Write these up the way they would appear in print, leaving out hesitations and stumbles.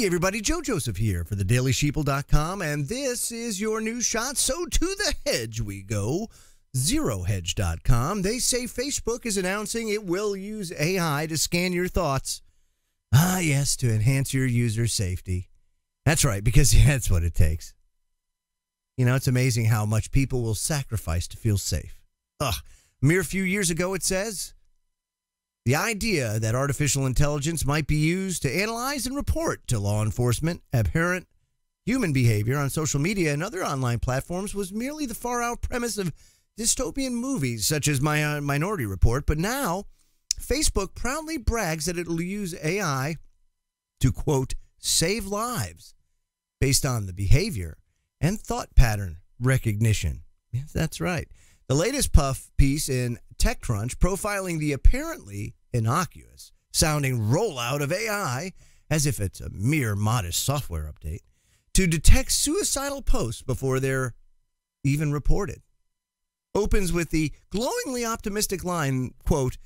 Hey everybody, Joe Joseph here for thedailysheeple.com, and this is your news shot. So to the hedge we go. ZeroHedge.com. They say Facebook is announcing it will use AI to scan your thoughts. Ah, yes, to enhance your user safety. That's right, because that's what it takes. You know, it's amazing how much people will sacrifice to feel safe. A mere few years ago, it says, the idea that artificial intelligence might be used to analyze and report to law enforcement aberrant human behavior on social media and other online platforms was merely the far-out premise of dystopian movies such as Minority Report. But now, Facebook proudly brags that it will use AI to, quote, save lives based on the behavior and thought pattern recognition. Yes, that's right. The latest puff piece in TechCrunch profiling the apparently innocuous sounding rollout of AI as if it's a mere modest software update to detect suicidal posts before they're even reported. Opens with the glowingly optimistic line, quote,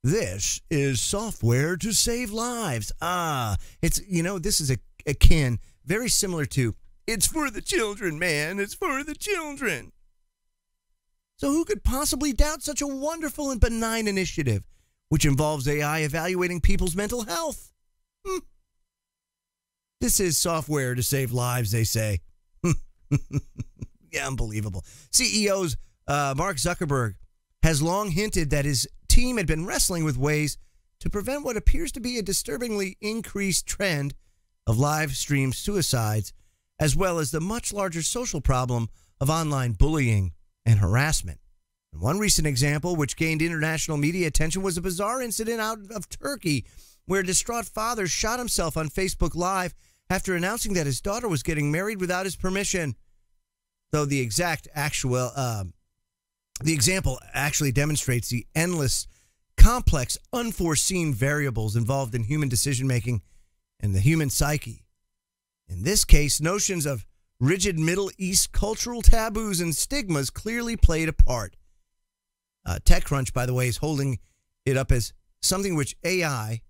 this is software to save lives. It's, you know, this is akin, very similar to, it's for the children, man. It's for the children. So who could possibly doubt such a wonderful and benign initiative, which involves AI evaluating people's mental health? This is software to save lives, they say. Yeah, unbelievable. CEO's Mark Zuckerberg has long hinted that his team had been wrestling with ways to prevent what appears to be a disturbingly increased trend of live stream suicides, as well as the much larger social problem of online bullying and harassment. And one recent example, which gained international media attention, was a bizarre incident out of Turkey, where a distraught father shot himself on Facebook Live after announcing that his daughter was getting married without his permission. Though the example actually demonstrates the endless, complex, unforeseen variables involved in human decision-making and the human psyche. In this case, notions of rigid Middle East cultural taboos and stigmas clearly played a part. TechCrunch, by the way, is holding it up as something which AI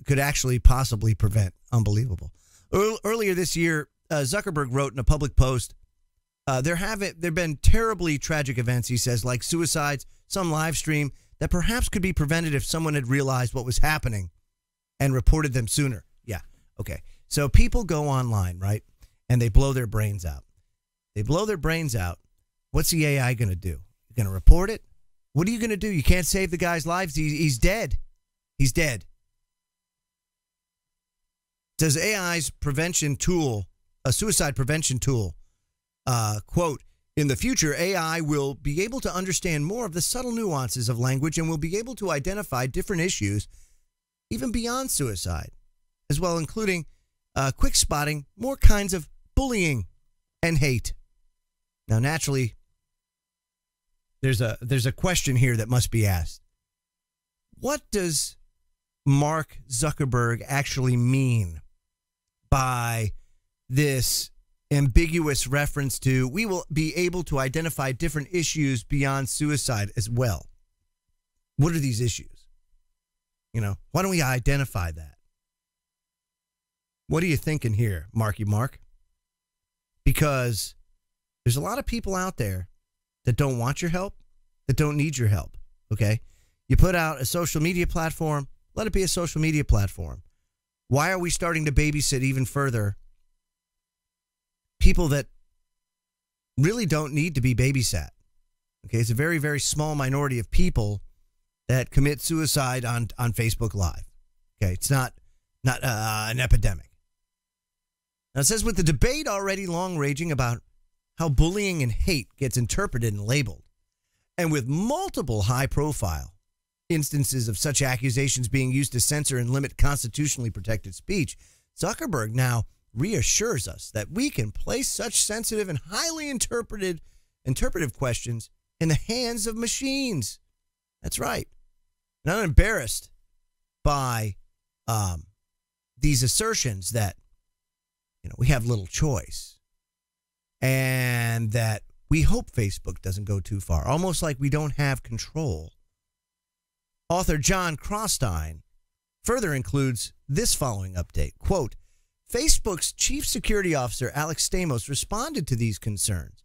could actually possibly prevent. Unbelievable. Earlier this year, Zuckerberg wrote in a public post, there have been terribly tragic events, he says, like suicides, some live stream, that perhaps could be prevented if someone had realized what was happening and reported them sooner. Yeah, okay. So people go online, right? And they blow their brains out. They blow their brains out. What's the AI going to do? You're going to report it? What are you going to do? You can't save the guy's lives. He's dead. He's dead. It says AI's prevention tool, a suicide prevention tool, quote, in the future, AI will be able to understand more of the subtle nuances of language and will be able to identify different issues, even beyond suicide, as well, including quick spotting more kinds of bullying and hate. Now, naturally, there's a question here that must be asked. What does Mark Zuckerberg actually mean by this ambiguous reference to we will be able to identify different issues beyond suicide as well? What are these issues? You know, why don't we identify that? What are you thinking here, Marky Mark? Because there's a lot of people out there that don't want your help, that don't need your help, okay? You put out a social media platform, let it be a social media platform. Why are we starting to babysit even further people that really don't need to be babysat? Okay, it's a very, very small minority of people that commit suicide on Facebook Live. Okay, it's not an epidemic. Now, it says with the debate already long raging about how bullying and hate gets interpreted and labeled, and with multiple high-profile instances of such accusations being used to censor and limit constitutionally protected speech, Zuckerberg now reassures us that we can place such sensitive and highly interpretive questions in the hands of machines. That's right. And I'm embarrassed by these assertions that, you know, we have little choice and that we hope Facebook doesn't go too far, almost like we don't have control. Author John Crosstein further includes this following update. Quote, Facebook's chief security officer, Alex Stamos, responded to these concerns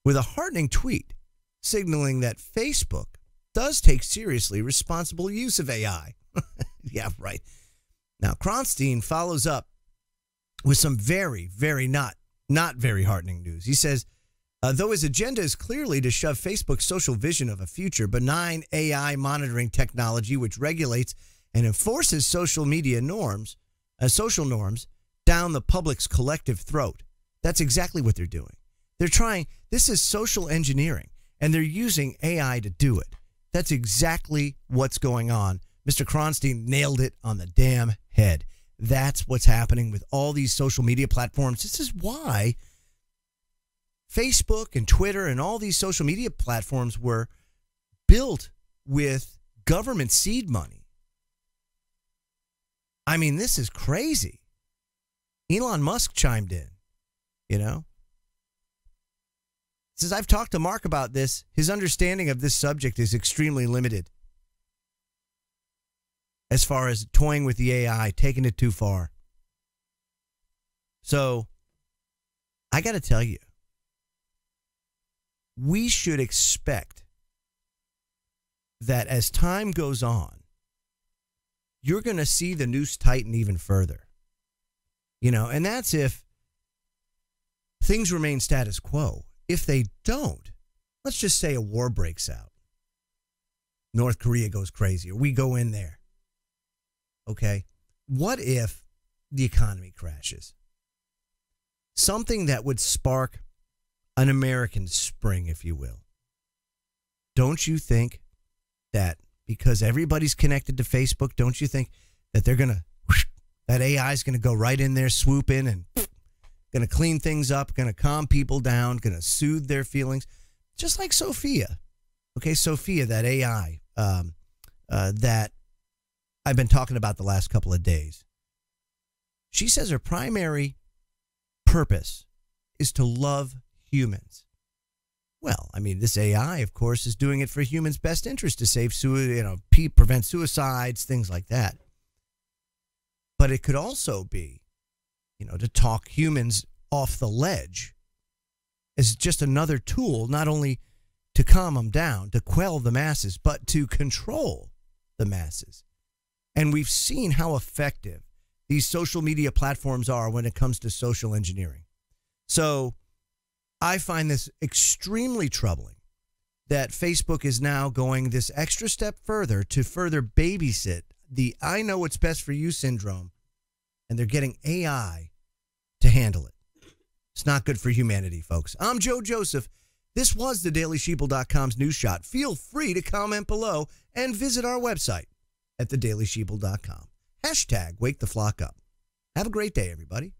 with a heartening tweet signaling that Facebook does take seriously responsible use of AI. Yeah, right. Now, Kronstein follows up with some very, very not very heartening news. He says, though his agenda is clearly to shove Facebook's social vision of a future benign AI monitoring technology which regulates and enforces social media norms, social norms, down the public's collective throat. That's exactly what they're doing. They're trying, this is social engineering, and they're using AI to do it. That's exactly what's going on. Mr. Kronstein nailed it on the damn head. That's what's happening with all these social media platforms. This is why Facebook and Twitter and all these social media platforms were built with government seed money. I mean, this is crazy. Elon Musk chimed in, you know. Says, I've talked to Mark about this. His understanding of this subject is extremely limited. As far as toying with the AI, taking it too far. So, I got to tell you, we should expect that as time goes on, you're going to see the noose tighten even further. You know, and that's if things remain status quo. If they don't, let's just say a war breaks out. North Korea goes crazy, or we go in there. Okay, what if the economy crashes? Something that would spark an American spring, if you will. Don't you think that because everybody's connected to Facebook, don't you think that they're going to, that AI is going to go right in there, swoop in, and going to clean things up, going to calm people down, going to soothe their feelings? Just like Sophia. Okay, Sophia, that AI that I've been talking about the last couple of days. She says her primary purpose is to love humans. Well, I mean, this AI, of course, is doing it for humans' best interest to save, prevent suicides, things like that. But it could also be, to talk humans off the ledge as just another tool, not only to calm them down, to quell the masses, but to control the masses. And we've seen how effective these social media platforms are when it comes to social engineering. So I find this extremely troubling that Facebook is now going this extra step further to further babysit the I know what's best for you syndrome, and they're getting AI to handle it. It's not good for humanity, folks. I'm Joe Joseph. This was thedailysheeple.com's News Shot. Feel free to comment below and visit our website at thedailysheeple.com. # wake the flock up. Have a great day, everybody.